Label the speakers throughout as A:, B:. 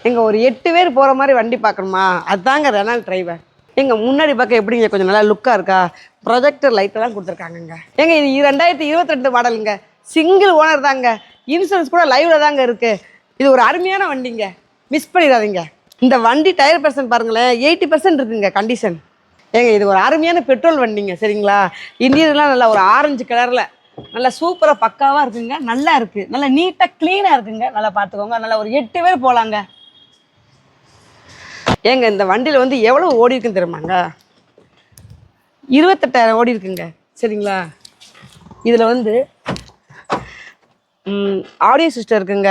A: எங்க ஒரு 8 பேர் போகிற மாதிரி வண்டி பார்க்கணுமா, அதுதாங்க ரெனால்ட் டிரைவர். எங்க முன்னாடி பார்க்க எப்படிங்க கொஞ்சம் நல்லா லுக்காக இருக்கா, ப்ரொஜெக்டர் லைட்டெல்லாம் கொடுத்துருக்காங்கங்க. ஏங்க இது 2022 மாடலுங்க, சிங்கிள் ஓனர் தாங்க, இன்சூரன்ஸ் கூட லைவ்ல தாங்க இருக்குது. இது ஒரு அருமையான வண்டிங்க, மிஸ் பண்ணிடாதீங்க. இந்த வண்டி டயர் பர்சன்ட் பாருங்களேன், 80% இருக்குங்க கண்டிஷன். ஏங்க இது ஒரு அருமையான பெட்ரோல் வண்டிங்க சரிங்களா. இன்டீரியர்லாம் நல்லா ஒரு ஆரஞ்சு கலரில் நல்லா சூப்பராக பக்காவாக இருக்குங்க, நல்லா இருக்குது, நல்லா நீட்டாக க்ளீனாக இருக்குங்க. நல்லா பார்த்துக்கோங்க, நல்லா ஒரு 8 பேர் போகலாங்க. ஏங்க இந்த வண்டியில் வந்து எவ்வளோ ஓடி இருக்குன்னு தெரியுமாங்க, 28,000 ஓடி இருக்குங்க சரிங்களா. இதில் வந்து ஆடியோ சிஸ்டம் இருக்குங்க,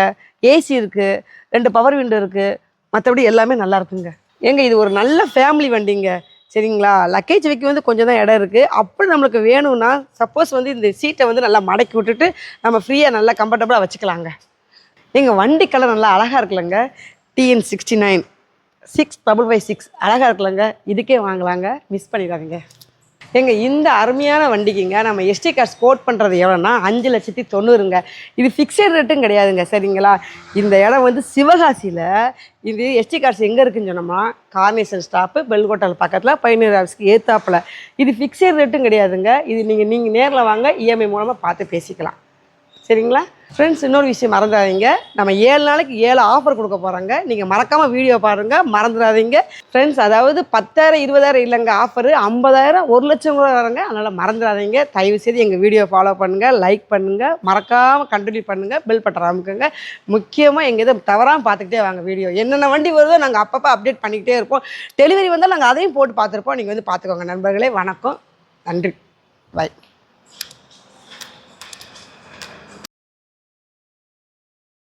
A: ஏசி இருக்குது, 2 பவர் விண்டோ இருக்குது, மற்றபடி எல்லாமே நல்லா இருக்குங்க. ஏங்க இது ஒரு நல்ல ஃபேமிலி வண்டிங்க சரிங்களா. லக்கேஜ் வைக்க வந்து கொஞ்சம் தான் இடம் இருக்குது. அப்படி நம்மளுக்கு வேணும்னா சப்போஸ் வந்து இந்த சீட்டை வந்து நல்லா மடக்கி விட்டுட்டு நம்ம ஃப்ரீயாக நல்லா கம்ஃபர்டபுளாக வச்சுக்கலாங்க. எங்கள் வண்டி கலர் நல்லா அழகாக இருக்குல்லங்க, TN69 6556 அழகாக இருக்குல்லங்க, இதுக்கே வாங்கலாங்க, மிஸ் பண்ணிடாதீங்க. ஏங்க இந்த அருமையான வண்டிக்குங்க நம்ம எஸ்டி கார்ஸ் கோட் பண்ணுறது எவ்வளோன்னா 5,90,000ங்க. இது ஃபிக்ஸட் ரேட்டும் கிடையாதுங்க சரிங்களா. இந்த இடம் வந்து சிவகாசியில். இது எஸ்டி கார்ஸ் எங்கே இருக்குன்னு சொன்னோம்னா கார்னேஷன் ஸ்டாப்பு பெல் ஹோட்டல் பக்கத்தில் பயணியர் ஆஃபீஸ்க்கு ஏற்றாப்பில். இது ஃபிக்ஸட் ரேட்டும் கிடையாதுங்க. இது நீங்கள் நேரில் வாங்க, இஎம்ஐ மூலமாக பார்த்து பேசிக்கலாம் சரிங்களா. ஃப்ரெண்ட்ஸ் இன்னொரு விஷயம் மறந்துடாதீங்க, நம்ம 7 நாளைக்கு 7 ஆஃபர் கொடுக்க போகிறாங்க. நீங்கள் மறக்காமல் வீடியோ பாருங்கள், மறந்துடாதீங்க ஃப்ரெண்ட்ஸ். அதாவது 10,000 20,000 இல்லைங்க ஆஃபரு, 50,000 1,00,000 கூட வராங்க. அதனால் மறந்துடாதீங்க. தயவுசெய்து எங்கள் வீடியோ ஃபாலோ பண்ணுங்கள், லைக் பண்ணுங்கள், மறக்காமல் கண்டினியூ பண்ணுங்கள், பெல் பட்டன் அமுக்குங்க. முக்கியமாக எங்கள் இதை தவறாமல் பார்த்துக்கிட்டே வாங்க. வீடியோ என்னென்ன வண்டி வருதோ நாங்கள் அப்பப்போ அப்டேட் பண்ணிக்கிட்டே இருப்போம். டெலிவரி வந்தால் நாங்கள் அதையும் போட்டு பார்த்துருப்போம். நீங்கள் வந்து பார்த்துக்கோங்க நண்பர்களே. வணக்கம், நன்றி, பை.